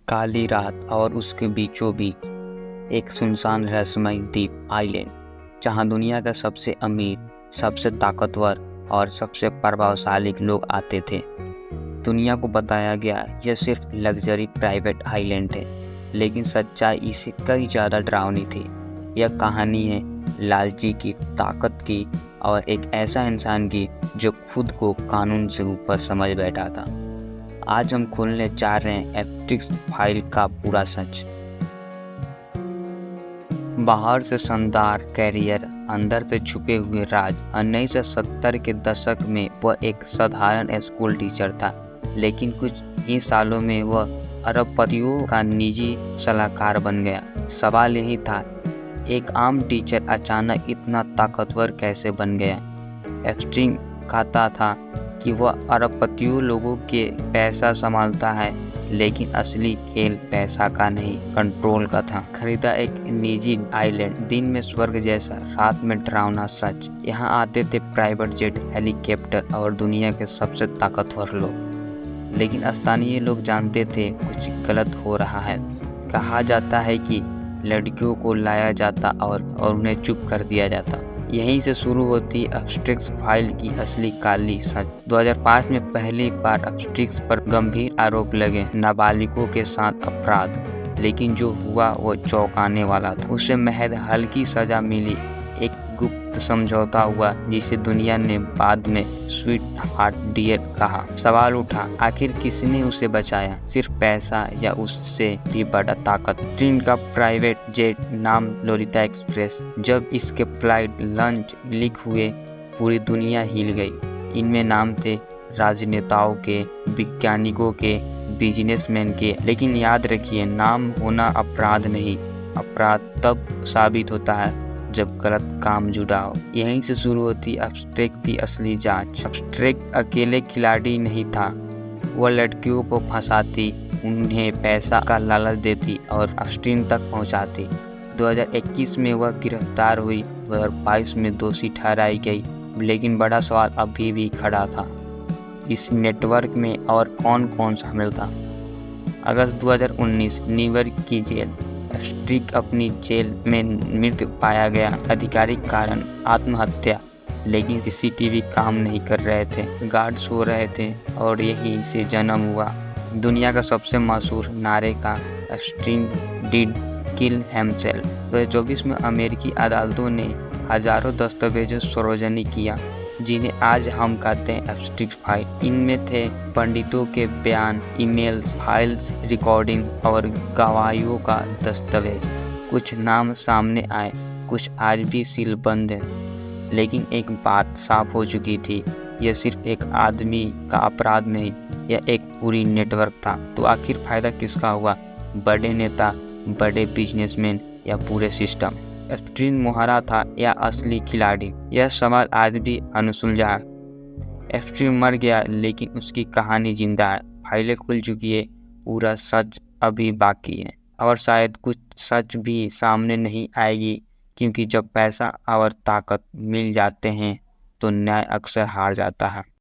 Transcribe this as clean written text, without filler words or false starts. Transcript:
काली रात और उसके बीचों बीच एक सुनसान रहस्यमय द्वीप आइलैंड, जहां दुनिया का सबसे अमीर, सबसे ताकतवर और सबसे प्रभावशाली लोग आते थे। दुनिया को बताया गया यह सिर्फ लग्जरी प्राइवेट आइलैंड है, लेकिन सच्चाई इससे कई ज़्यादा डरावनी थी। यह कहानी है लालची की, ताकत की और एक ऐसा इंसान की जो खुद को कानून से ऊपर समझ बैठा था। आज हम खोलने जा रहे हैं एप्स्टीन फाइल का पूरा सच। बाहर से शानदार कैरियर, अंदर से छुपे हुए राज। 1970 के दशक में वह एक साधारण स्कूल टीचर था, लेकिन कुछ ही सालों में वह अरबपतियों का निजी सलाहकार बन गया। सवाल यही था, एक आम टीचर अचानक इतना ताकतवर कैसे बन गया? एप्स्टीन कहता था कि वह अरबपतियों लोगों के पैसा संभालता है, लेकिन असली खेल पैसा का नहीं, कंट्रोल का था। खरीदा एक निजी आइलैंड, दिन में स्वर्ग जैसा, रात में डरावना सच। यहाँ आते थे प्राइवेट जेट, हेलीकॉप्टर और दुनिया के सबसे ताकतवर लोग। लेकिन स्थानीय लोग जानते थे कुछ गलत हो रहा है। कहा जाता है कि लड़कियों को लाया जाता और उन्हें चुप कर दिया जाता। यहीं से शुरू होती एप्स्टीन फाइल की असली काली सच। 2005 में पहली बार एप्स्टीन पर गंभीर आरोप लगे, नाबालिगों के साथ अपराध। लेकिन जो हुआ वो चौंकाने वाला था। उसे महज हल्की सजा मिली, एक गुप्त समझौता हुआ जिसे दुनिया ने बाद में स्वीट हार्ट डील कहा। सवाल उठा, आखिर किसने उसे बचाया? सिर्फ पैसा या उससे भी बड़ा ताकत? एप्स्टीन का प्राइवेट जेट नाम लोलिता एक्सप्रेस। जब इसके फ्लाइट लंच लीक हुए, पूरी दुनिया हिल गई। इनमें नाम थे राजनेताओं के, वैज्ञानिकों के, बिजनेसमैन के। लेकिन याद रखिए, नाम होना अपराध नहीं, अपराध तब साबित होता है जब गलत काम जुड़ा हो। यहीं से शुरू होती एप्स्टीन की असली जांच। एप्स्टीन अकेले खिलाड़ी नहीं था, वह लड़कियों को फंसाती, उन्हें पैसा का लालच देती और एप्स्टीन तक पहुंचाती। 2021 में वह गिरफ्तार हुई, 2022 में दोषी ठहराई गई। लेकिन बड़ा सवाल अभी भी खड़ा था, इस नेटवर्क में और कौन कौन शामिल था? अगस्त 2019, न्यूयॉर्क की जेल। एप्स्टीन अपनी जेल में मृत पाया गया, आधिकारिक कारण आत्महत्या। लेकिन सीसीटीवी काम नहीं कर रहे थे, गार्ड सो रहे थे और यहीं से जन्म हुआ दुनिया का सबसे मशहूर नारे का, एप्स्टीन डिड किल हिमसेल्फ। 2024 में अमेरिकी अदालतों ने हजारों दस्तावेजों सार्वजनिक किया, जिन्हें आज हम कहते हैं एप्स्टीन फाइल। इनमें थे पंडितों के बयान, ईमेल्स, फाइल्स, रिकॉर्डिंग और गवाहियों का दस्तावेज। कुछ नाम सामने आए, कुछ आज भी सीलबंद हैं। लेकिन एक बात साफ हो चुकी थी, यह सिर्फ एक आदमी का अपराध नहीं, यह एक पूरी नेटवर्क था। तो आखिर फायदा किसका हुआ? बड़े नेता, बड़े बिजनेसमैन या पूरे सिस्टम? एप्स्टीन मुहारा था या असली खिलाड़ी? यह सवाल आज भी अनसुलझा है। एप्स्टीन मर गया, लेकिन उसकी कहानी जिंदा है। फाइलें खुल चुकी है, पूरा सच अभी बाकी है। और शायद कुछ सच भी सामने नहीं आएगी, क्योंकि जब पैसा और ताकत मिल जाते हैं तो न्याय अक्सर हार जाता है।